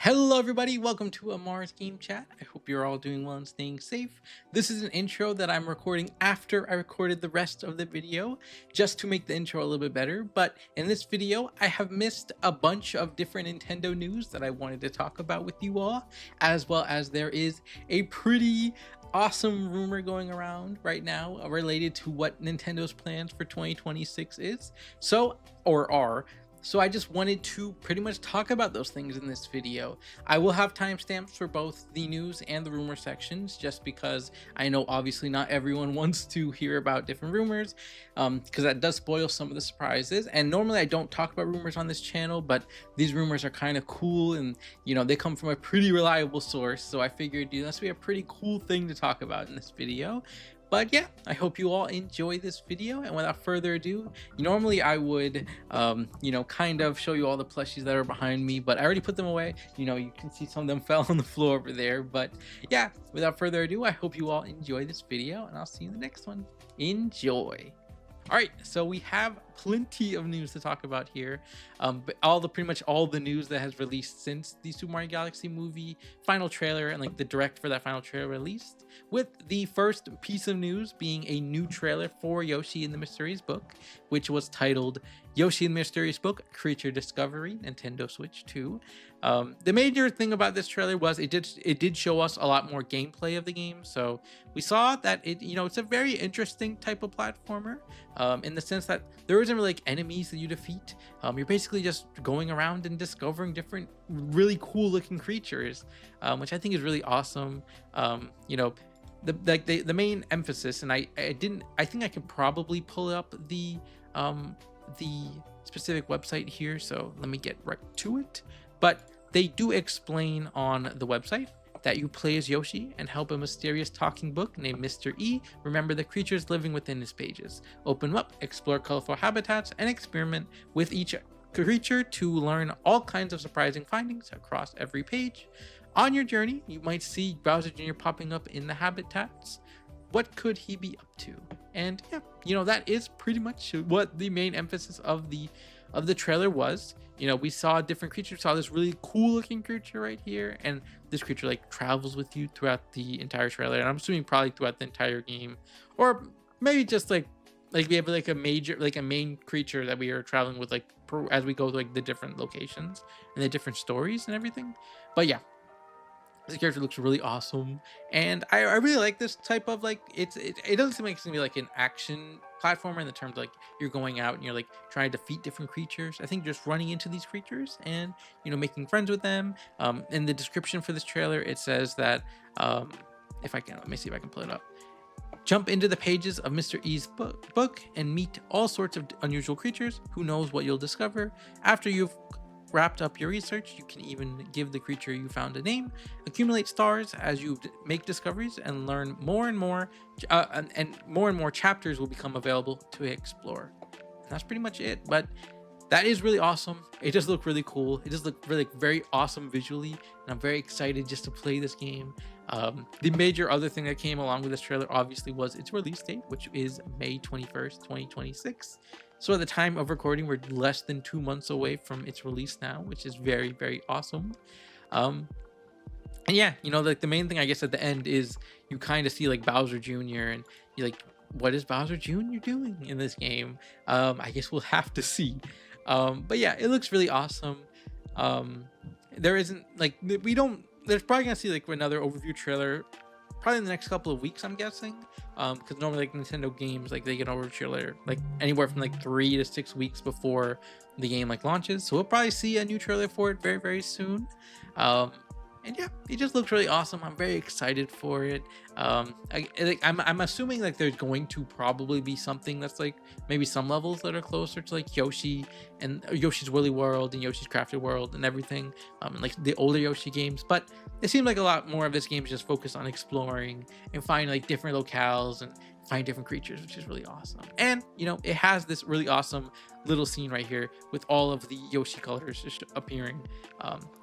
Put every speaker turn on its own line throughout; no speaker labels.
Hello, everybody. Welcome to Amar's Game Chat. I hope you're all doing well and staying safe. This is an intro that I'm recording after I recorded the rest of the video, just to make the intro a little bit better. But in this video, I have missed a bunch of different Nintendo news that I wanted to talk about with you all, as well as there is a pretty awesome rumor going around right now related to what Nintendo's plans for 2026 is. Or are. So I just wanted to pretty much talk about those things in this video. I will have timestamps for both the news and the rumor sections, just because I know obviously not everyone wants to hear about different rumors, because that does spoil some of the surprises. And normally I don't talk about rumors on this channel, but these rumors are kind of cool, and they come from a pretty reliable source. So I figured this would be a pretty cool thing to talk about in this video. But yeah, I hope you all enjoy this video, and without further ado, normally I would kind of show you all the plushies that are behind me, but I already put them away. You can see some of them fell on the floor over there. But yeah, without further ado, I hope you all enjoy this video, and I'll see you in the next one. Enjoy. All right, so we have plenty of news to talk about here, but pretty much all the news that has released since the Super Mario Galaxy movie final trailer and like the direct for that final trailer released, with the first piece of news being a new trailer for Yoshi and the Mysterious Book, which was titled Yoshi and the Mysterious Book Creature Discovery, Nintendo Switch 2. The major thing about this trailer was it did show us a lot more gameplay of the game. So we saw that it's a very interesting type of platformer, in the sense that there isn't really like enemies that you defeat. You're basically just going around and discovering different really cool looking creatures, which I think is really awesome. The main emphasis, and I think I can probably pull up the specific website here, so let me get right to it. But they do explain on the website that you play as Yoshi and help a mysterious talking book named Mr. E remember the creatures living within his pages. Open them up, explore colorful habitats, and experiment with each creature to learn all kinds of surprising findings across every page. On your journey, you might see Bowser Jr. popping up in the habitats. What could he be up to? And yeah, that is pretty much what the main emphasis of the trailer was. We saw different creatures. We saw this really cool looking creature right here, and this creature like travels with you throughout the entire trailer, and I'm assuming probably throughout the entire game, or maybe just like we have like a main creature that we are traveling with as we go to the different locations and the different stories and everything. But yeah, this character looks really awesome, and I really like this type of it doesn't seem like it's gonna be like an action platformer in the terms you're going out and you're trying to defeat different creatures. I think just running into these creatures and making friends with them. In the description for this trailer, it says that let me see if I can pull it up. Jump into the pages of Mr. E's book and meet all sorts of unusual creatures. Who knows what you'll discover after you've wrapped up your research. You can even give the creature you found a name, accumulate stars as you make discoveries, and learn more and more, and more chapters will become available to explore. And that's pretty much it. But that is really awesome. It does look really cool. It does look really very awesome visually, and I'm very excited just to play this game. The major other thing that came along with this trailer obviously was its release date, which is May 21st, 2026. So at the time of recording, we're less than 2 months away from its release now, which is very, very awesome. And yeah, the main thing I guess at the end is you kind of see Bowser Jr. and you're what is Bowser Jr. doing in this game? I guess we'll have to see. But yeah, it looks really awesome. There isn't there's probably gonna see another overview trailer probably in the next couple of weeks, I'm guessing, because normally Nintendo games they get over trailer anywhere from 3 to 6 weeks before the game launches. So we'll probably see a new trailer for it very, very soon. And yeah, it just looks really awesome. I'm very excited for it. I'm assuming there's going to probably be something that's maybe some levels that are closer to Yoshi and Yoshi's Woolly World and Yoshi's Crafted World and everything, and the older Yoshi games. But it seems a lot more of this game is just focused on exploring and finding different locales and find different creatures, which is really awesome. And it has this really awesome little scene right here with all of the Yoshi colors just appearing,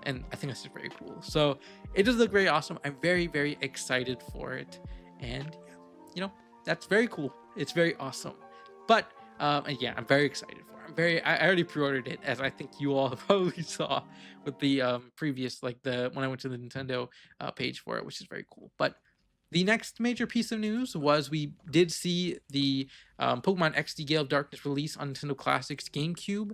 and I think that's just very cool. So it does look very awesome. I'm very, very excited for it, and that's very cool. It's very awesome. But and yeah, I'm very excited for it. I already pre-ordered it, as I think you all probably saw with the previous, like, the when I went to the Nintendo page for it, which is very cool. But the next major piece of news was we did see the Pokemon XD Gale of Darkness release on Nintendo Classics GameCube.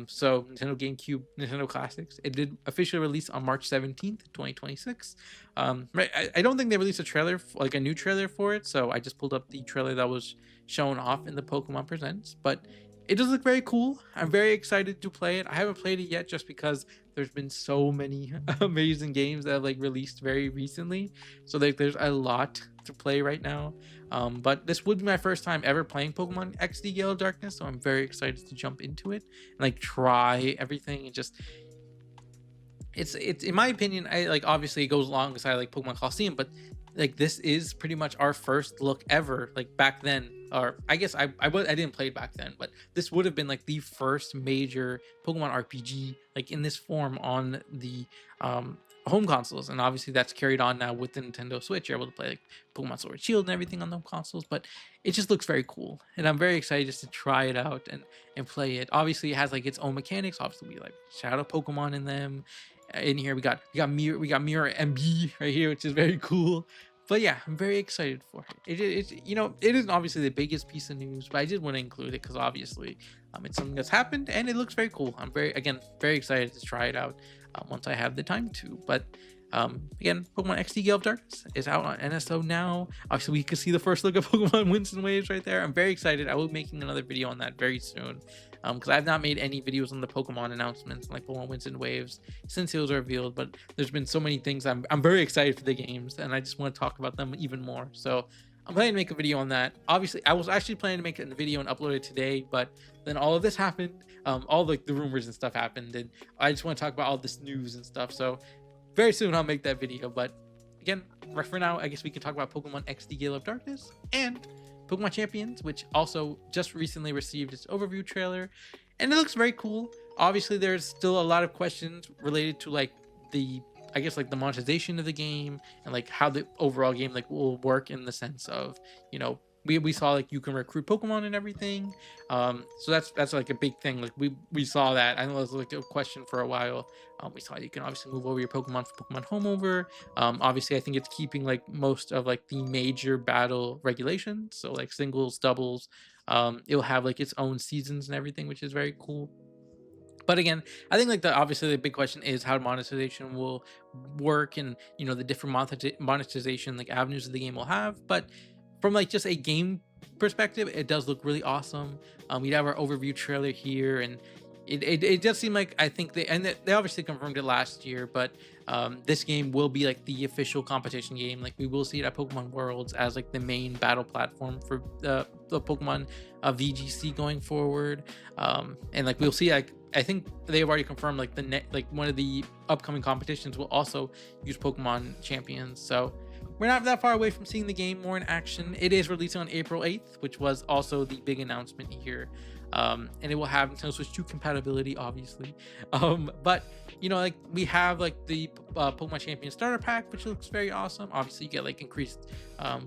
So Nintendo GameCube, Nintendo Classics. It did officially release on March 17th, 2026. Right, I don't think they released a trailer, like a new trailer for it. So I just pulled up the trailer that was shown off in the Pokemon Presents. But it does look very cool. I'm very excited to play it. I haven't played it yet just because there's been so many amazing games that have like released very recently. So like there's a lot to play right now. But this would be my first time ever playing Pokemon XD Gale of Darkness, so I'm very excited to jump into it and like try everything and just it's in my opinion, I like obviously it goes alongside like Pokemon Coliseum, but like this is pretty much our first look ever, like back then. Or I guess I didn't play it back then, but this would have been like the first major Pokemon RPG like in this form on the home consoles. And obviously that's carried on now with the Nintendo Switch. You're able to play like Pokemon Sword and Shield and everything on the consoles, but it just looks very cool. And I'm very excited just to try it out and play it. Obviously it has like its own mechanics. Obviously we like shadow Pokemon in them. In here we got Mirror MB right here, which is very cool. But yeah, I'm very excited for it. It's it isn't obviously the biggest piece of news, but I did want to include it because obviously it's something that's happened and it looks very cool. I'm very excited to try it out once I have the time to. But again, Pokemon XD Gale of Darkness is out on NSO now. Obviously, we can see the first look of Pokemon Winds and Waves right there. I'm very excited. I will be making another video on that very soon. Because I have not made any videos on the Pokemon announcements like Pokemon Winds and Waves since it was revealed, but there's been so many things. I'm very excited for the games, and I just want to talk about them even more. So I'm planning to make a video on that. Obviously, I was actually planning to make a video and upload it today, but then all of this happened. All like the rumors and stuff happened, and I just want to talk about all this news and stuff. So very soon I'll make that video. But again, right for now, I guess we can talk about Pokemon XD Gale of Darkness and Pokemon Champions, which also just recently received its overview trailer, and it looks very cool. Obviously, there's still a lot of questions related to like the, I guess, like the monetization of the game and like how the overall game like will work in the sense of, we saw like you can recruit Pokemon and everything. So that's like a big thing. Like we saw that. I know it was like a question for a while. We saw you can obviously move over your Pokemon for Pokemon Home Over. Obviously, I think it's keeping like most of like the major battle regulations. So like singles, doubles. It'll have like its own seasons and everything, which is very cool. But again, I think like obviously the big question is how monetization will work, and the different monetization like avenues of the game will have. But from like just a game perspective, it does look really awesome. We have our overview trailer here, and it does seem like, I think they obviously confirmed it last year, but this game will be like the official competition game. Like we will see it at Pokemon Worlds as like the main battle platform for the Pokemon VGC going forward. And like we'll see, like I think they've already confirmed like one of the upcoming competitions will also use Pokemon Champions. So we're not that far away from seeing the game more in action. It is releasing on April 8th, which was also the big announcement here. And it will have Nintendo Switch 2 compatibility, obviously. But like we have like the Pokemon Champion starter pack, which looks very awesome. Obviously, you get like increased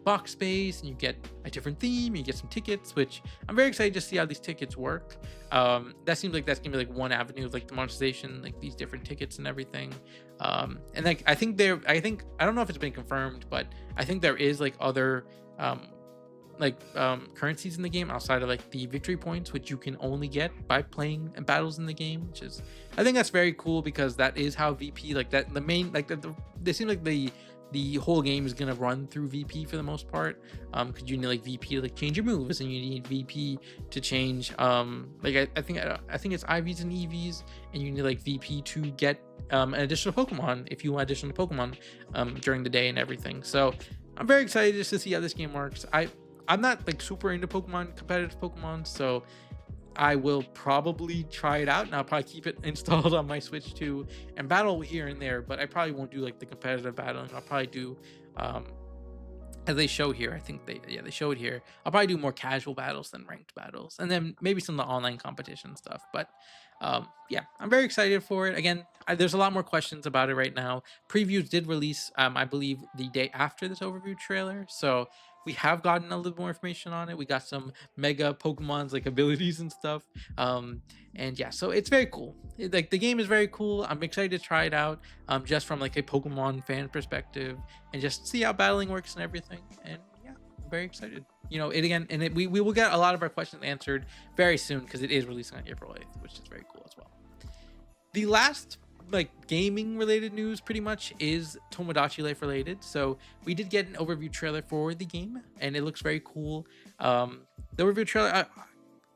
box space, and you get a different theme. You get some tickets, which I'm very excited to see how these tickets work. That seems like that's gonna be like one avenue of like the monetization, like these different tickets and everything. And like I don't know if it's been confirmed, but I think there is like other currencies in the game outside of like the victory points, which you can only get by playing battles in the game, which is, I think that's very cool, because that is how VP, like that the main, like they seem like the whole game is gonna run through VP for the most part, because you need like VP to like change your moves, and you need VP to change I think it's IVs and EVs, and you need like VP to get an additional Pokemon if you want additional Pokemon during the day and everything. So I'm very excited just to see how this game works. I'm not like super into competitive Pokemon, so I will probably try it out, and I'll probably keep it installed on my Switch 2 and battle here and there, but I probably won't do like the competitive battling. I'll probably do as they show here. I think they show it here. I'll probably do more casual battles than ranked battles, and then maybe some of the online competition stuff. But yeah, I'm very excited for it. Again, there's a lot more questions about it right now. Previews did release, I believe, the day after this overview trailer, so we have gotten a little more information on it. We got some mega Pokemon's like abilities and stuff. And yeah, so it's very cool. Like the game is very cool. I'm excited to try it out. Just from like a Pokemon fan perspective, and just see how battling works and everything. And yeah, I'm very excited. It again, and we will get a lot of our questions answered very soon because it is releasing on April 8th, which is very cool as well. The last like gaming related news pretty much is Tomodachi Life related. So we did get an overview trailer for the game, and it looks very cool. The overview trailer,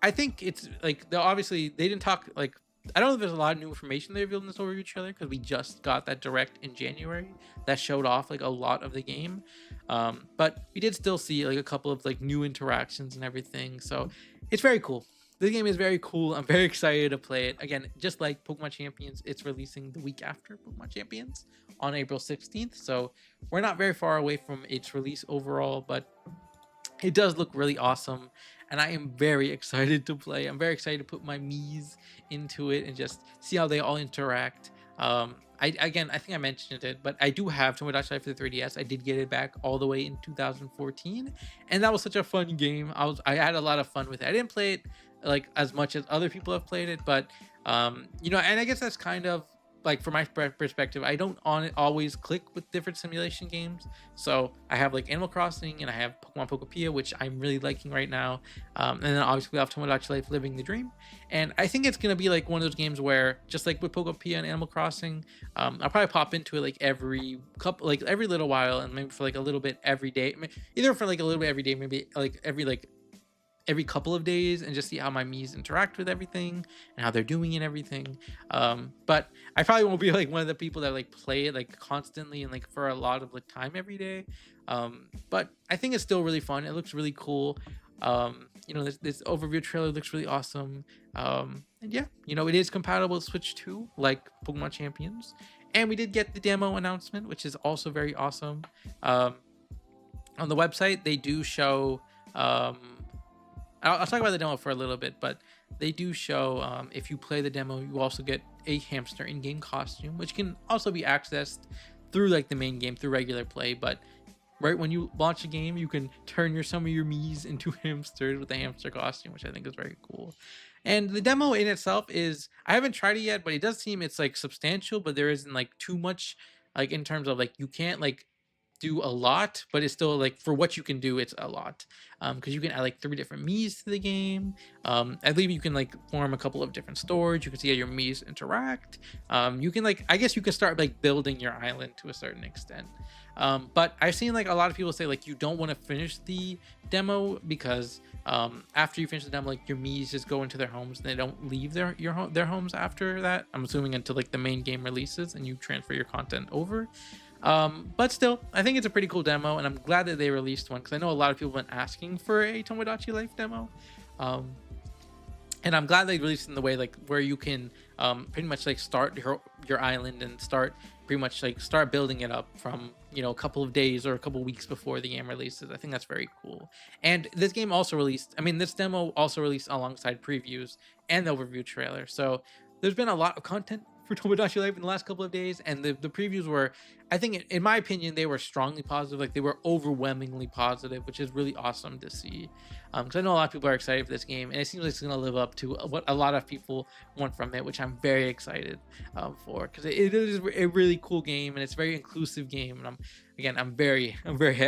I think it's like obviously they didn't talk like, I don't know if there's a lot of new information they revealed in this overview trailer because we just got that direct in January that showed off like a lot of the game. But we did still see like a couple of like new interactions and everything. So it's very cool. The game is very cool. I'm very excited to play it. Again, just like Pokemon Champions, it's releasing the week after Pokemon Champions on April 16th. So we're not very far away from its release overall, but it does look really awesome. And I am very excited to play. I'm very excited to put my Miis into it and just see how they all interact. I think I mentioned it, but I do have Tomodachi Life for the 3DS. I did get it back all the way in 2014, and that was such a fun game. I had a lot of fun with it. I didn't play it like as much as other people have played it, but and I guess that's kind of like from my perspective, I don't always click with different simulation games. So I have like Animal Crossing and I have Pokemon Pokopia, which I'm really liking right now. And then obviously we have Tomodachi Life Living the Dream. And I think it's going to be like one of those games where just like with Pokopia and Animal Crossing, I'll probably pop into it like every little while, and maybe for like a little bit every day, either for like a little bit every day, maybe like every couple of days, and just see how my Miis interact with everything and how they're doing and everything. But I probably won't be like one of the people that like play it like constantly and like for a lot of like time every day. But I think it's still really fun. It looks really cool. This overview trailer looks really awesome. And yeah, it is compatible with Switch 2 like Pokemon Champions. And we did get the demo announcement, which is also very awesome. On the website, they do show I'll talk about the demo for a little bit, but they do show if you play the demo, you also get a hamster in-game costume, which can also be accessed through like the main game through regular play. But right when you launch a game, you can turn some of your Miis into hamsters with the hamster costume, which I think is very cool. And the demo in itself is, I haven't tried it yet, but it does seem it's like substantial, but there isn't like too much like in terms of like you can't like do a lot, but it's still like for what you can do, it's a lot. Because you can add like 3 different Miis to the game. I believe you can like form a couple of different stores. You can see how your Miis interact. You can like, I guess you can start like building your island to a certain extent. But I've seen like a lot of people say like you don't want to finish the demo because after you finish the demo, like your Miis just go into their homes and they don't leave their homes after that. I'm assuming until like the main game releases and you transfer your content over. But still, I think it's a pretty cool demo, and I'm glad that they released one because I know a lot of people have been asking for a Tomodachi Life demo. And I'm glad they released it in the way like where you can pretty much like start your island and start building it up from a couple of days or a couple of weeks before the game releases. I think that's very cool. And this game also released, this demo also released alongside previews and the overview trailer. So there's been a lot of content for Tomodachi Life in the last couple of days, and the previews were, I think in my opinion, they were strongly positive. Like they were overwhelmingly positive, which is really awesome to see. Because I know a lot of people are excited for this game, and it seems like it's going to live up to what a lot of people want from it, which I'm very excited for. Because it is a really cool game, and it's a very inclusive game, and I'm very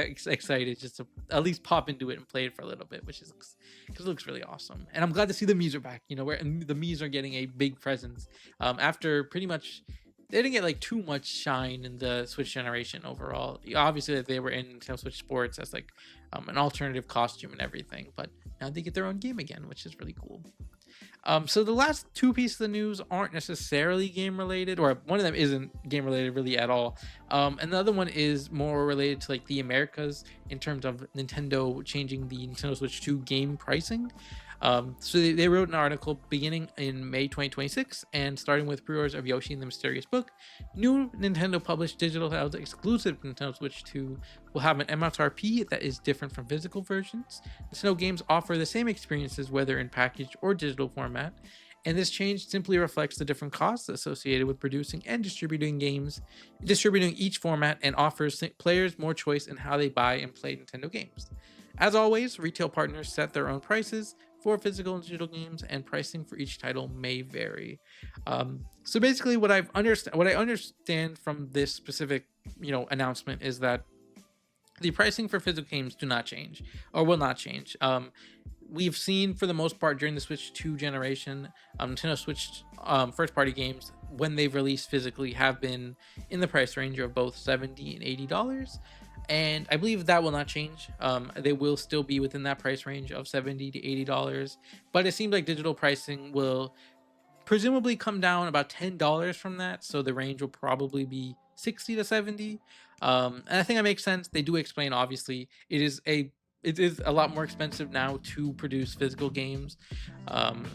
excited just to at least pop into it and play it for a little bit, because it looks really awesome. And I'm glad to see the Miis are back. Where the Miis are getting a big presence after pretty much. They didn't get like too much shine in the Switch generation overall. Obviously, they were in Nintendo Switch Sports as like an alternative costume and everything, but now they get their own game again, which is really cool. So the last 2 pieces of news aren't necessarily game related, or one of them isn't game related really at all. And the other one is more related to like the Americas in terms of Nintendo changing the Nintendo Switch 2 game pricing. So they wrote an article beginning in May 2026 and starting with pre-orders of Yoshi and the Mysterious Book. New Nintendo published digital titles exclusive to Nintendo Switch 2 will have an MSRP that is different from physical versions. Nintendo games offer the same experiences whether in package or digital format, And this change simply reflects the different costs associated with producing and distributing each format, and offers players more choice in how they buy and play Nintendo games. As always, retail partners set their own prices for physical and digital games, and pricing for each title may vary. So basically, what I understand from this specific, announcement is that the pricing for physical games do not change, or will not change. We've seen, for the most part, during the Switch 2 generation, Nintendo Switch first party games, when they've released physically, have been in the price range of both $70 and $80. And I believe that will not change. They will still be within that price range of $70 to $80. But it seems like digital pricing will presumably come down about $10 from that. So the range will probably be 60 to 70. And I think that makes sense. They do explain, obviously, it is a lot more expensive now to produce physical games.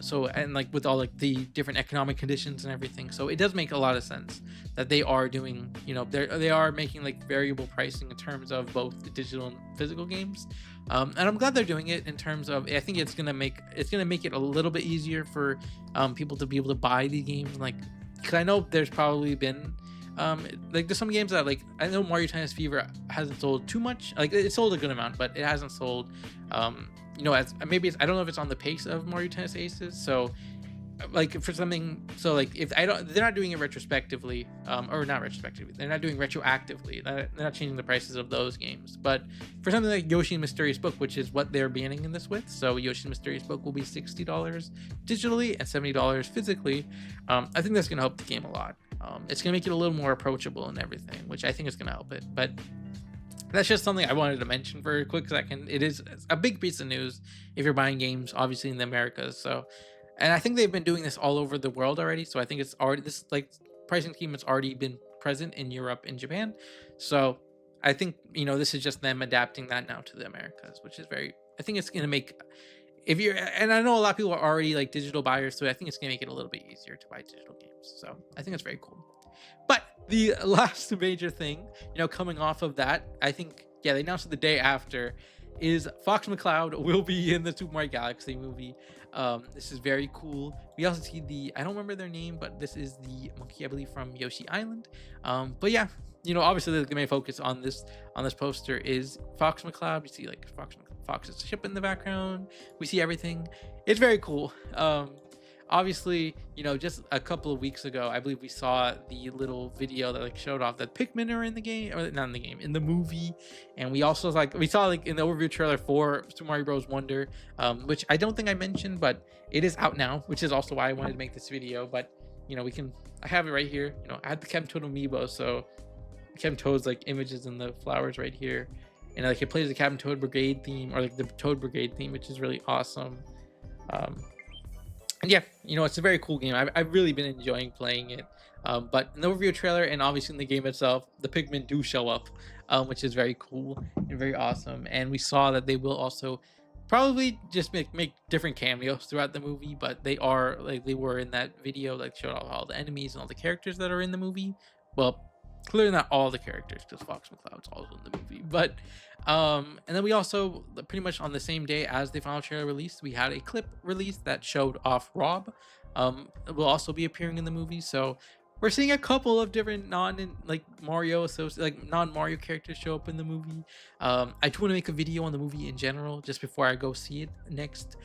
So, and like with all like the different economic conditions and everything, so it does make a lot of sense that they are doing, they are making like variable pricing in terms of both the digital and physical games. And I'm glad they're doing it in terms of, I think it's gonna make it a little bit easier for people to be able to buy the games, like, because I know there's probably been like there's some games that, like, I know Mario Tennis Fever hasn't sold too much. Like, it sold a good amount, but it hasn't sold as maybe I don't know if it's on the pace of Mario Tennis Aces. So like for something, so like if they're not doing it retrospectively, or not retrospectively, they're not doing retroactively, they're not changing the prices of those games. But for something like Yoshi Mysterious Book, which is what they're beginning in this with, so Yoshi Mysterious Book will be $60 digitally and $70 physically. I think that's going to help the game a lot. It's going to make it a little more approachable and everything, which I think is going to help it. But that's just something I wanted to mention for a quick second. It is a big piece of news if you're buying games, obviously, in the Americas. So, and I think they've been doing this all over the world already. So I think it's already, this like pricing scheme has already been present in Europe and Japan. So I think, this is just them adapting that now to the Americas, which is I think it's going to make, and I know a lot of people are already like digital buyers, so I think it's going to make it a little bit easier to buy digital games. So I think it's very cool. But the last major thing, coming off of that, I think, they announced it the day after, is Fox McCloud will be in the Super Mario Galaxy movie. This is very cool. We also see I don't remember their name, but this is the monkey, I believe, from Yoshi Island. But yeah, obviously the main focus on this poster is Fox McCloud. You see like Fox's ship in the background. We see everything. It's very cool. Obviously, just a couple of weeks ago, I believe we saw the little video that like showed off that Pikmin are in the game, or not in the game, in the movie. And we also saw in the overview trailer for Super Mario Bros. Wonder, which I don't think I mentioned, but it is out now, which is also why I wanted to make this video. But I have it right here. I had the Captain Toad amiibo, so Captain Toad's like images in the flowers right here, and like it plays the Captain Toad Brigade theme, or like the Toad Brigade theme, which is really awesome. And yeah, it's a very cool game. I've really been enjoying playing it. But in the overview trailer, and obviously in the game itself, the Pikmin do show up, which is very cool and very awesome. And we saw that they will also probably just make different cameos throughout the movie, but they were in that video, like showed off all the enemies and all the characters that are in the movie. Well, clearly not all the characters, because Fox McCloud's also in the movie. But and then we also, pretty much on the same day as the final trailer released, we had a clip released that showed off Rob. Will also be appearing in the movie. So we're seeing a couple of different non-Mario characters show up in the movie. I do want to make a video on the movie in general just before I go see it next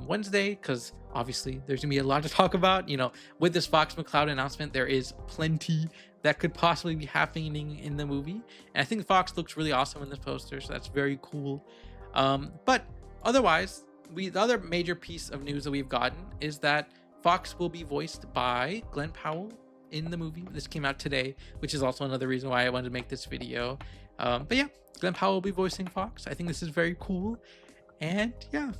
Wednesday, because obviously there's gonna be a lot to talk about. With this Fox McCloud announcement, there is plenty that could possibly be happening in the movie, and I think Fox looks really awesome in this poster, so that's very cool. But otherwise, the other major piece of news that we've gotten is that Fox will be voiced by Glenn Powell in the movie. This came out today, which is also another reason why I wanted to make this video. But yeah, Glenn Powell will be voicing Fox. I think this is very cool, and yeah,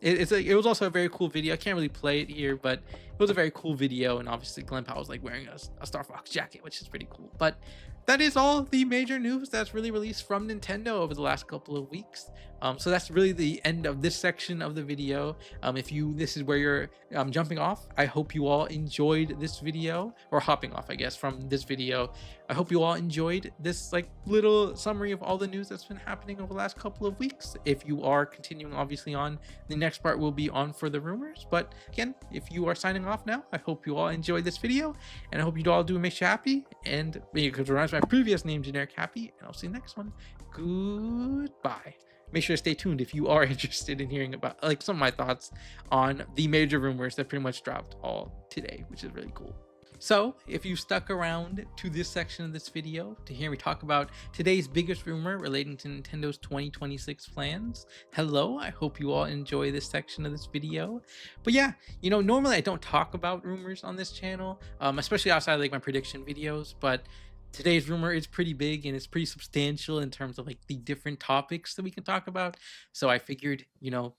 it was also a very cool video. I can't really play it here, but it was a very cool video, and obviously Glenn Powell's like wearing a Star Fox jacket, which is pretty cool. But that is all the major news that's really released from Nintendo over the last couple of weeks. So that's really the end of this section of the video. If this is where you're jumping off, I hope you all enjoyed this video, or hopping off, I guess, from this video. I hope you all enjoyed this like little summary of all the news that's been happening over the last couple of weeks. If you are continuing obviously on, the next part will be on for the rumors. But again, if you are signing off now, I hope you all enjoyed this video, and I hope you all do make you happy, and because it reminds my previous name, Generic Happy, and I'll see you next one. Goodbye. Make sure to stay tuned if you are interested in hearing about like some of my thoughts on the major rumors that pretty much dropped all today, which is really cool. So if you stuck around to this section of this video to hear me talk about today's biggest rumor relating to Nintendo's 2026 plans, hello, I hope you all enjoy this section of this video. But yeah, normally I don't talk about rumors on this channel, especially outside of like my prediction videos, but today's rumor is pretty big and it's pretty substantial in terms of like the different topics that we can talk about. So I figured,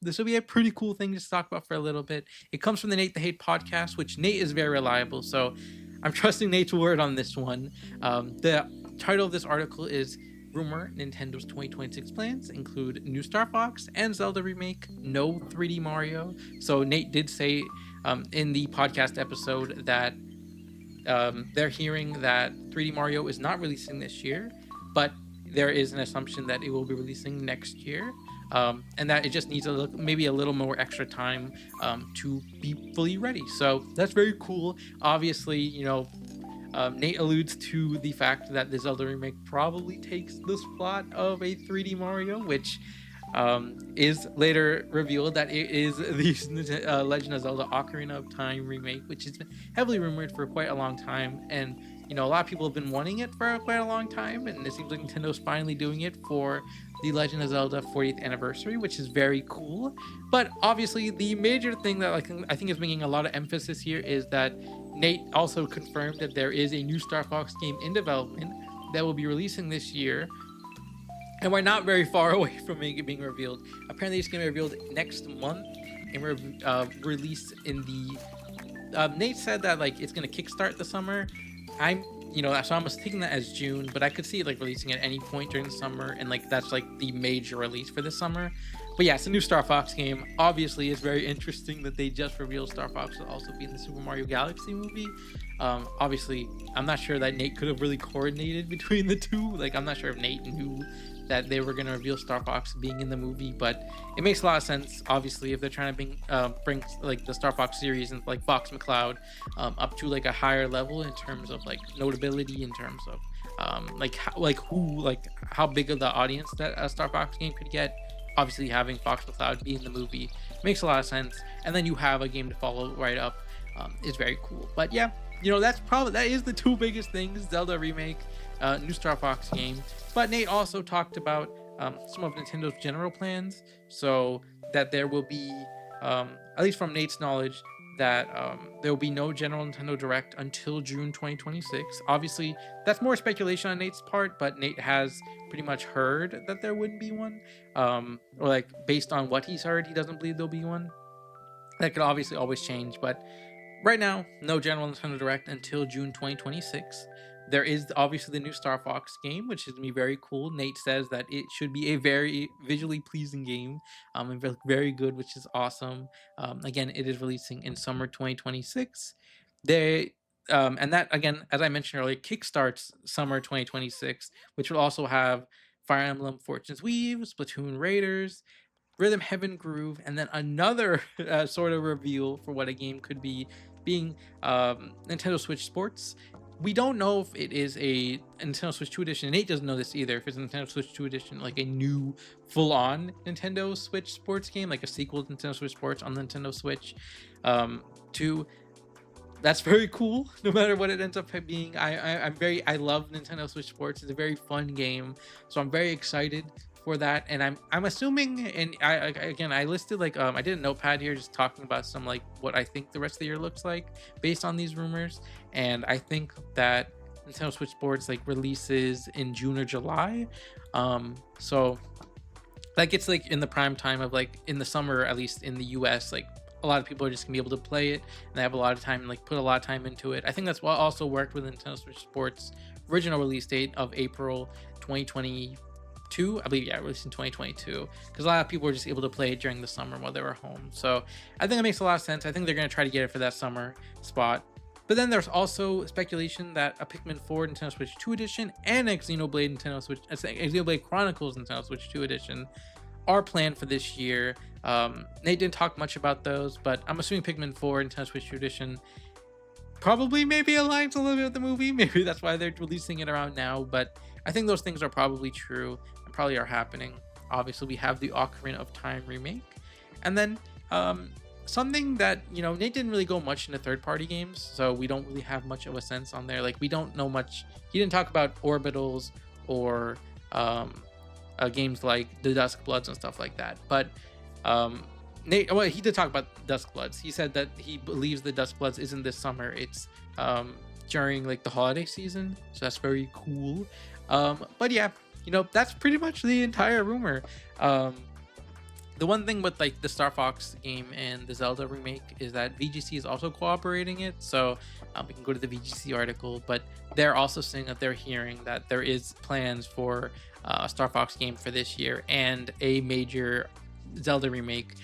this will be a pretty cool thing to talk about for a little bit. It comes from the Nate the Hate podcast, which Nate is very reliable. So I'm trusting Nate's word on this one. The title of this article is Rumor Nintendo's 2026 plans include new Star Fox and Zelda remake, no 3D Mario. So Nate did say in the podcast episode that they're hearing that 3D Mario is not releasing this year, but there is an assumption that it will be releasing next year, and that it just needs maybe a little more extra time to be fully ready. So that's very cool. Obviously, Nate alludes to the fact that the Zelda remake probably takes the spot of a 3D Mario, which is later revealed that it is the Legend of Zelda Ocarina of Time remake, which has been heavily rumored for quite a long time. And, a lot of people have been wanting it for quite a long time. And it seems like Nintendo's finally doing it for the Legend of Zelda 40th anniversary, which is very cool. But obviously, the major thing that I think is bringing a lot of emphasis here is that Nate also confirmed that there is a new Star Fox game in development that will be releasing this year. And we're not very far away from it being revealed. Apparently, it's going to be revealed next month and released in the. Nate said that it's going to kickstart the summer. So I'm taking that as June, but I could see it releasing at any point during the summer, and that's the major release for this summer. But yeah, it's a new Star Fox game. Obviously, it's very interesting that they just revealed Star Fox will also be in the Super Mario Galaxy movie. Obviously, I'm not sure that Nate could have really coordinated between the two. I'm not sure if Nate knew that they were going to reveal Star Fox being in the movie, but it makes a lot of sense, obviously, if they're trying to bring the Star Fox series and Fox McCloud up to a higher level in terms of notability, in terms of how big of the audience that a Star Fox game could get. Obviously, having Fox McCloud be in the movie makes a lot of sense, and then you have a game to follow right up is very cool. But yeah, that is the two biggest things: Zelda remake, new Star Fox game. But Nate also talked about some of Nintendo's general plans, so that there will be, at least from Nate's knowledge, that there will be no general Nintendo Direct until June 2026. Obviously, that's more speculation on Nate's part, but Nate has pretty much heard that there wouldn't be one, or based on what he's heard, he doesn't believe there'll be one. That could obviously always change, but right now, no general Nintendo Direct until June 2026. There is obviously the new Star Fox game, which is going to be very cool. Nate says that it should be a very visually pleasing game, and very good, which is awesome. Again, it is releasing in summer 2026. And that, again, as I mentioned earlier, kickstarts summer 2026, which will also have Fire Emblem Fortune's Weave, Splatoon Raiders, Rhythm Heaven Groove, and then another sort of reveal for what a game could be, being Nintendo Switch Sports. We don't know if it is a Nintendo Switch 2 edition. Nate doesn't know this either. If it's a Nintendo Switch 2 edition, a new full-on Nintendo Switch Sports game, a sequel to Nintendo Switch Sports on the Nintendo Switch 2. That's very cool, no matter what it ends up being. I love Nintendo Switch Sports. It's a very fun game, so I'm very excited for that. And I'm assuming, and I listed I did a notepad here just talking about some what I think the rest of the year looks like based on these rumors. And I think that Nintendo Switch Sports releases in June or July, so it's in the prime time of in the summer, at least in the US, a lot of people are just gonna be able to play it, and they have a lot of time, like put a lot of time into it. I think that's what also worked with Nintendo Switch Sports original release date of April 2022. I believe, yeah, released in 2022, because a lot of people were just able to play it during the summer while they were home. So I think it makes a lot of sense. I think they're gonna try to get it for that summer spot. But then there's also speculation that a Pikmin 4 Nintendo Switch 2 edition and a Xenoblade Chronicles Nintendo Switch 2 edition are planned for this year. Nate didn't talk much about those, but I'm assuming Pikmin 4 Nintendo Switch 2 edition probably maybe aligns a little bit with the movie. Maybe that's why they're releasing it around now. But I think those things are probably true and probably are happening. Obviously, we have the Ocarina of Time remake, and then something that, you know, Nate didn't really go much into third-party games, so we don't really have much of a sense on there. Like, we don't know much. He didn't talk about Orbitals or games like the Dusk Bloods and stuff like that. But Nate, well, he did talk about Dusk Bloods. He said that he believes the Dusk Bloods isn't this summer. It's during like the holiday season, so that's very cool. But yeah, you know, that's pretty much the entire rumor. The one thing with like the Star Fox game and the Zelda remake is that VGC is also cooperating it. So we can go to the VGC article, but they're also saying that they're hearing that there is plans for a Star Fox game for this year and a major Zelda remake,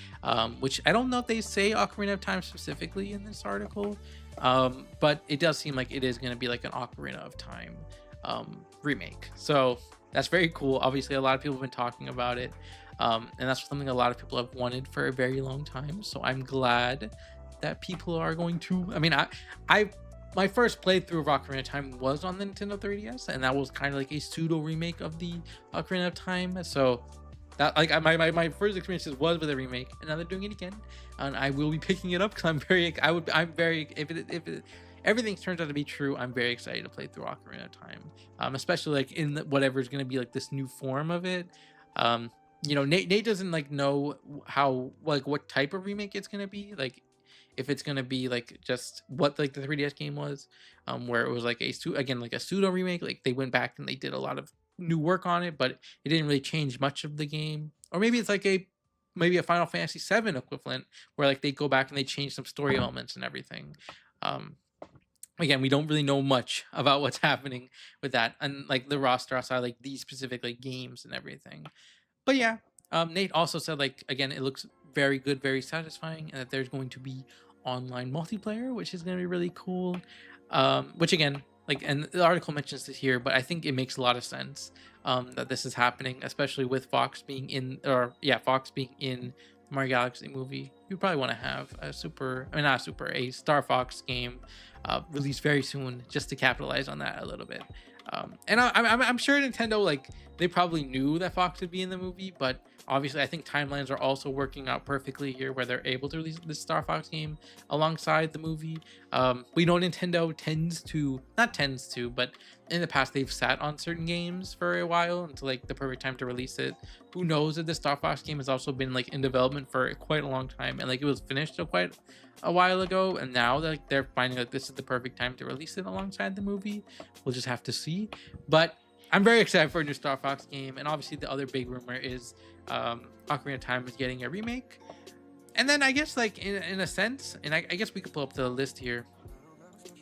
which I don't know if they say Ocarina of Time specifically in this article, but it does seem like it is going to be like an Ocarina of Time remake. So that's very cool. Obviously, a lot of people have been talking about it. And that's something a lot of people have wanted for a very long time. So I'm glad that people are going to. I mean, my first playthrough of Ocarina of Time was on the Nintendo 3DS, and that was kind of like a pseudo remake of the Ocarina of Time. So that, like, my first experiences was with a remake, and now they're doing it again, and I will be picking it up because if everything turns out to be true, I'm very excited to play through Ocarina of Time, especially like in whatever is going to be like this new form of it. You know, Nate doesn't like know how, like, what type of remake it's gonna be. Like, if it's gonna be like just what like the 3DS game was, where it was like a pseudo remake. Like they went back and they did a lot of new work on it, but it didn't really change much of the game. Or maybe it's like maybe a Final Fantasy VII equivalent, where like they go back and they change some story elements and everything. Again, we don't really know much about what's happening with that, and like the roster outside like these specific like games and everything. But yeah, Nate also said, like, again, it looks very good, very satisfying, and that there's going to be online multiplayer, which is going to be really cool. Which again, like, and the article mentions this here, but I think it makes a lot of sense that this is happening, especially with Fox being in the Mario Galaxy movie. You probably want to have a Star Fox game released very soon, just to capitalize on that a little bit. And I'm sure Nintendo, like, they probably knew that Fox would be in the movie, but obviously I think timelines are also working out perfectly here, where they're able to release this Star Fox game alongside the movie. We know Nintendo but in the past they've sat on certain games for a while until like the perfect time to release it. Who knows if the Star Fox game has also been like in development for quite a long time, and like it was finished quite a while ago, and now like they're finding like this is the perfect time to release it alongside the movie. We'll just have to see. But I'm very excited for a new Star Fox game, and obviously the other big rumor is Ocarina of Time is getting a remake. And then I guess like in a sense, and I guess we could pull up the list here.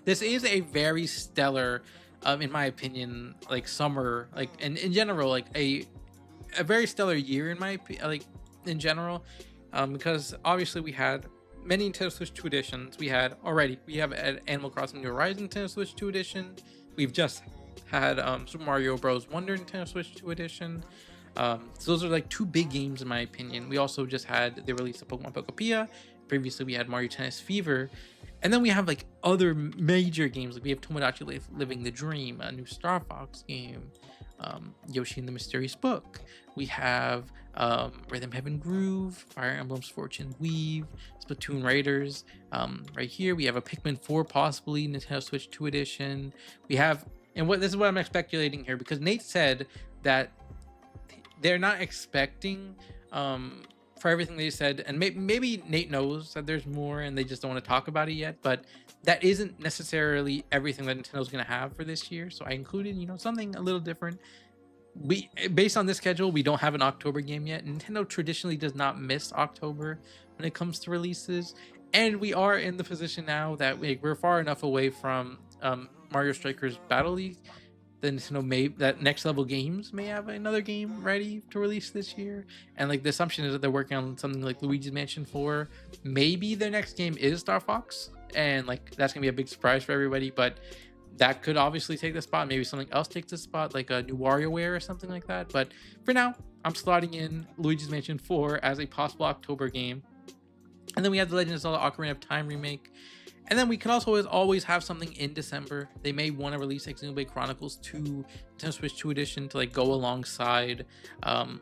This is a very stellar, in my opinion, like summer, like, and in general, like a very stellar year in my in general, because obviously we had many Nintendo Switch 2 editions. We have Animal Crossing New Horizons Nintendo Switch 2 edition. We've just had Super Mario Bros. Wonder Nintendo Switch 2 edition. So those are like two big games in my opinion. We also just had the release of Pokemon Pokopia. Previously we had Mario Tennis Fever. And then we have like other major games. Like we have Tomodachi Living the Dream, a new Star Fox game, Yoshi and the Mysterious Book. We have Rhythm Heaven Groove, Fire Emblem's Fortune Weave, Splatoon Raiders. Right here we have a Pikmin 4, possibly Nintendo Switch 2 edition. We have, and this is what I'm speculating here, because Nate said that they're not expecting for everything they said, and maybe Nate knows that there's more and they just don't want to talk about it yet, but that isn't necessarily everything that Nintendo's going to have for this year. So I included, something a little different. Based on this schedule, we don't have an October game yet. Nintendo traditionally does not miss October when it comes to releases. And we are in the position now that we're far enough away from Mario Strikers Battle League that Nintendo may that Next Level Games may have another game ready to release this year. And like the assumption is that they're working on something like Luigi's Mansion 4. Maybe their next game is Star Fox, and like that's gonna be a big surprise for everybody. But that could obviously take the spot. Maybe something else takes the spot, like a new WarioWare or something like that. But for now, I'm slotting in Luigi's Mansion 4 as a possible October game. And then we have the Legend of Zelda Ocarina of Time remake. And then we can also always have something in December. They may want to release like Xenoblade Chronicles 2 Nintendo Switch 2 edition to like go alongside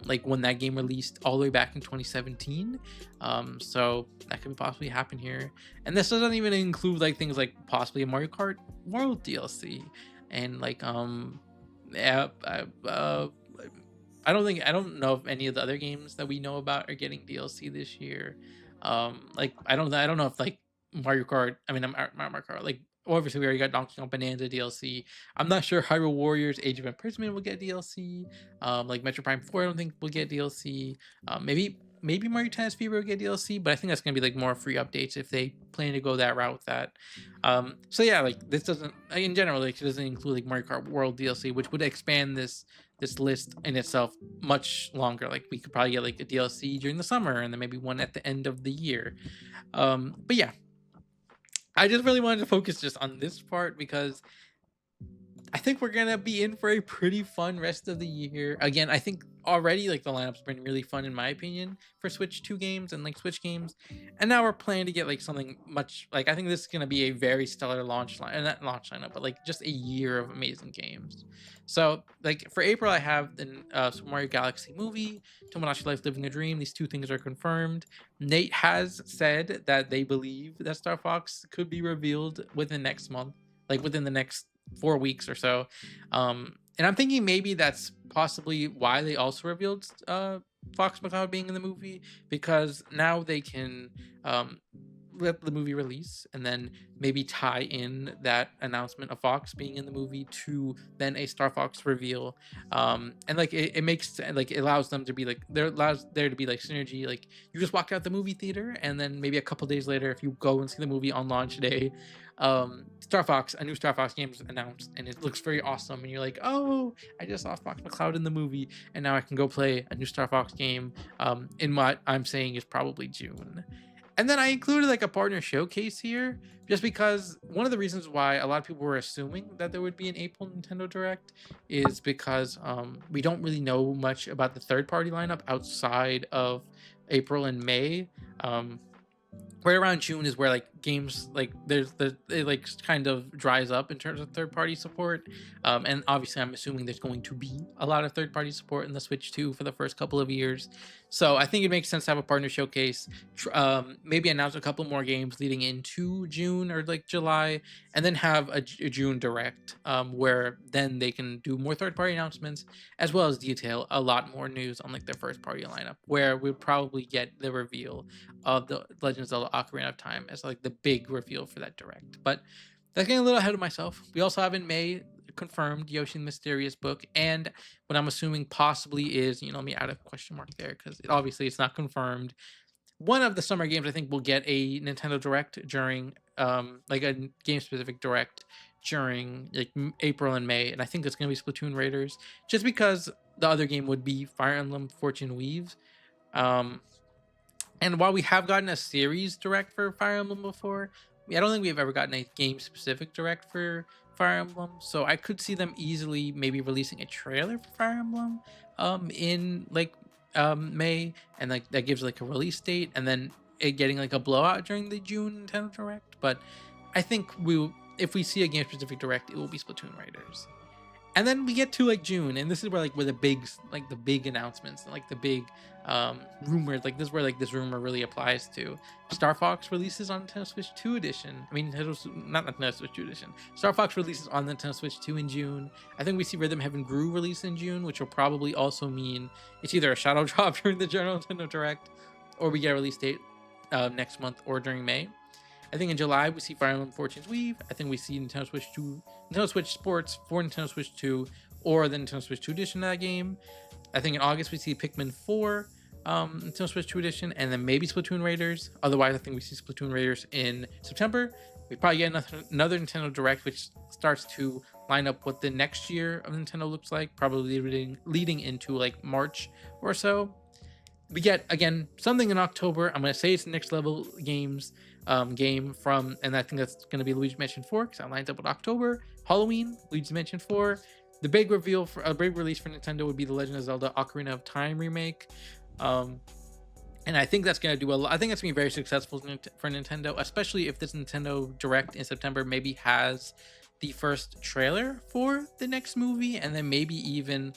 like when that game released all the way back in 2017. So that could possibly happen here. And this doesn't even include like things like possibly a Mario Kart World DLC and like yeah, I don't know if any of the other games that we know about are getting DLC this year. Like I don't know if like Mario Kart. I mean, I'm Mario Kart. Like obviously, we already got Donkey Kong Bonanza DLC. I'm not sure Hyrule Warriors Age of Imprisonment will get DLC. Like Metro Prime 4, I don't think will get DLC. Maybe Mario Tennis Fever will get DLC, but I think that's gonna be like more free updates if they plan to go that route with that. So yeah, like this doesn't in general like it doesn't include like Mario Kart World DLC, which would expand this list in itself much longer. Like we could probably get like a DLC during the summer and then maybe one at the end of the year. But yeah, I just really wanted to focus just on this part because I think we're gonna be in for a pretty fun rest of the year. Again, I think already like the lineup's been really fun in my opinion for Switch 2 games and like Switch games, and now we're planning to get like something much like I think this is gonna be a very stellar launch line, not launch lineup, but like just a year of amazing games. So like for April, I have the Super Mario Galaxy movie, Tomodachi Life Living a Dream. These two things are confirmed. Nate has said that they believe that Star Fox could be revealed within next month, like within the next 4 weeks or so. And I'm thinking maybe that's possibly why they also revealed Fox McCloud being in the movie, because now they can let the movie release and then maybe tie in that announcement of Fox being in the movie to then a Star Fox reveal. And like it makes like it allows them to be like there allows there to be like synergy. Like you just walk out the movie theater and then maybe a couple days later, if you go and see the movie on launch day, a new Star Fox game is announced and it looks very awesome, and you're like, oh, I just saw Fox McCloud in the movie and now I can go play a new Star Fox game in what I'm saying is probably June. And then I included like a partner showcase here just because one of the reasons why a lot of people were assuming that there would be an April Nintendo Direct is because we don't really know much about the third-party lineup outside of April and May. Right around June is where like games like it like kind of dries up in terms of third-party support, and obviously I'm assuming there's going to be a lot of third-party support in the Switch 2 for the first couple of years. So I think it makes sense to have a partner showcase, maybe announce a couple more games leading into June or like July, and then have a June Direct, where then they can do more third-party announcements as well as detail a lot more news on like their first-party lineup, where we'll probably get the reveal of the Legend of Zelda Ocarina of Time as like the big reveal for that Direct. But that's getting a little ahead of myself. We also have in May confirmed Yoshi and the Mysterious Book, and what I'm assuming possibly is, let me add a question mark there because obviously it's not confirmed. One of the summer games I think will get a Nintendo Direct during like a game specific Direct during like April and May, and I think it's going to be Splatoon Raiders, just because the other game would be Fire Emblem Fortune Weaves. And while we have gotten a series Direct for Fire Emblem before, I don't think we've ever gotten a game specific Direct for Fire Emblem. So I could see them easily maybe releasing a trailer for Fire Emblem in like May, and like that gives like a release date, and then it getting like a blowout during the June Nintendo Direct. But I think if we see a game specific Direct, it will be Splatoon Raiders. And then we get to like June, and this is where the big announcements and like the big rumors, like this is where like this rumor really applies to. Star Fox releases on Nintendo Switch 2 edition. I mean, not Nintendo Switch 2 edition. Star Fox releases on Nintendo Switch 2 in June. I think we see Rhythm Heaven Grew release in June, which will probably also mean it's either a shadow drop during the general Nintendo Direct, or we get a release date next month or during May. I think in July we see Fire Emblem Fortune's Weave. I think we see Nintendo Switch Sports for Nintendo Switch 2 or the Nintendo Switch 2 edition of that game. I think in August we see Pikmin 4. Nintendo Switch 2 edition, and then maybe Splatoon Raiders. Otherwise, I think we see Splatoon Raiders in September. We probably get another Nintendo Direct, which starts to line up what the next year of Nintendo looks like, probably leading into like March or so. We get again something in October. I'm gonna say it's the Next Level Games game from, and I think that's gonna be Luigi's Mansion 4 because that lines up with October. Halloween, Luigi's Mansion 4. The big reveal for a big release for Nintendo would be the Legend of Zelda Ocarina of Time remake. And I think that's gonna do a lot. I think that's gonna be very successful for Nintendo, especially if this Nintendo Direct in September maybe has the first trailer for the next movie, and then maybe even,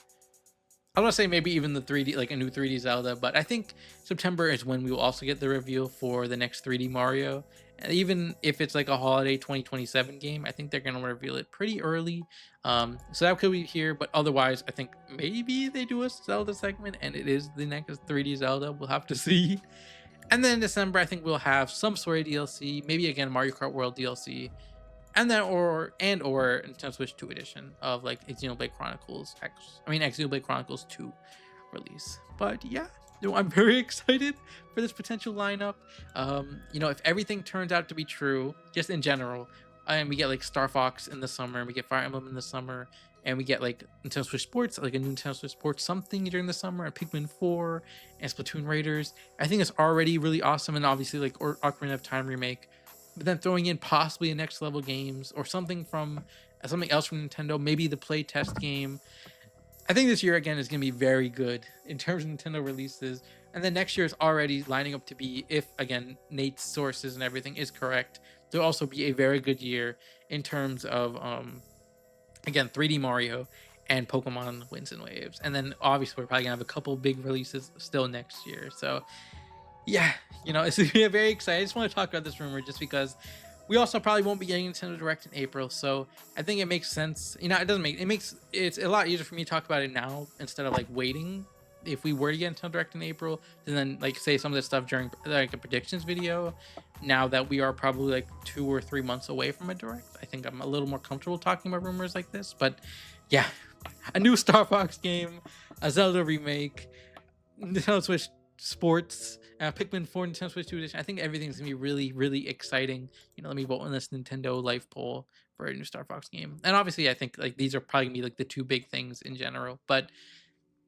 I want to say maybe even the 3D, like a new 3D Zelda. But I think September is when we will also get the reveal for the next 3D Mario. And even if it's like a holiday 2027 game, I think they're going to reveal it pretty early. So that could be here. But otherwise, I think maybe they do a Zelda segment and it is the next 3D Zelda. We'll have to see. And then in December, I think we'll have some sort of DLC, maybe again Mario Kart World DLC, and then or Nintendo Switch 2 edition of like Xenoblade Chronicles X. I mean Xenoblade Chronicles 2 release. But yeah, I'm very excited for this potential lineup. If everything turns out to be true, just in general, and we get like Star Fox in the summer, and we get Fire Emblem in the summer, and we get like Nintendo Switch Sports, like a new Nintendo Switch Sports something during the summer, and Pikmin 4 and Splatoon Raiders. I think it's already really awesome, and obviously like Ocarina of Time remake. But then throwing in possibly a Next Level Games or something else from Nintendo, maybe the play test game. I think this year again is going to be very good in terms of Nintendo releases, and then next year is already lining up to be, if again Nate's sources and everything is correct, to also be a very good year in terms of again 3D Mario and Pokemon Winds and Waves. And then obviously we're probably gonna have a couple big releases still next year. So yeah, it's very exciting. I just want to talk about this rumor just because we also probably won't be getting Nintendo Direct in April, so I think it makes sense. It's a lot easier for me to talk about it now instead of like waiting. If we were to get Nintendo Direct in April, then like say some of this stuff during like a predictions video. Now that we are probably like 2 or 3 months away from a Direct, I think I'm a little more comfortable talking about rumors like this. But yeah, a new Star Fox game, a Zelda remake, Nintendo Switch Sports, Pikmin 4, Nintendo Switch 2 edition. I think everything's gonna be really, really exciting. Let me vote on this Nintendo Life poll for a new Star Fox game. And obviously, I think like these are probably gonna be like the 2 big things in general. But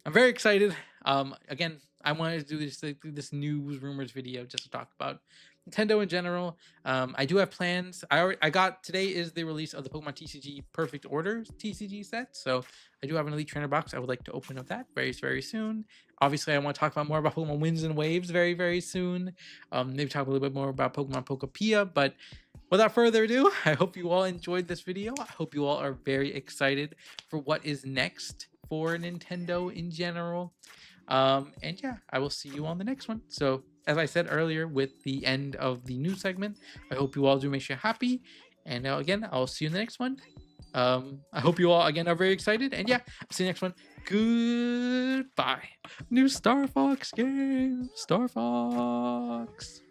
I'm very excited. Again, I wanted to do this news rumors video just to talk about Nintendo in general. I do have plans. I got today is the release of the Pokemon TCG Perfect Order TCG set, so I do have an Elite Trainer box. I would like to open up that very, very soon. Obviously, I want to talk about more about Pokemon Winds and Waves very, very soon. Maybe talk a little bit more about Pokemon Pokopia. But without further ado, I hope you all enjoyed this video. I hope you all are very excited for what is next for Nintendo in general. And yeah, I will see you on the next one. So as I said earlier with the end of the news segment, I hope you all do make sure you're happy. And again, I'll see you in the next one. I hope you all again are very excited. And yeah, I'll see you next one. Goodbye. New Star Fox game. Star Fox.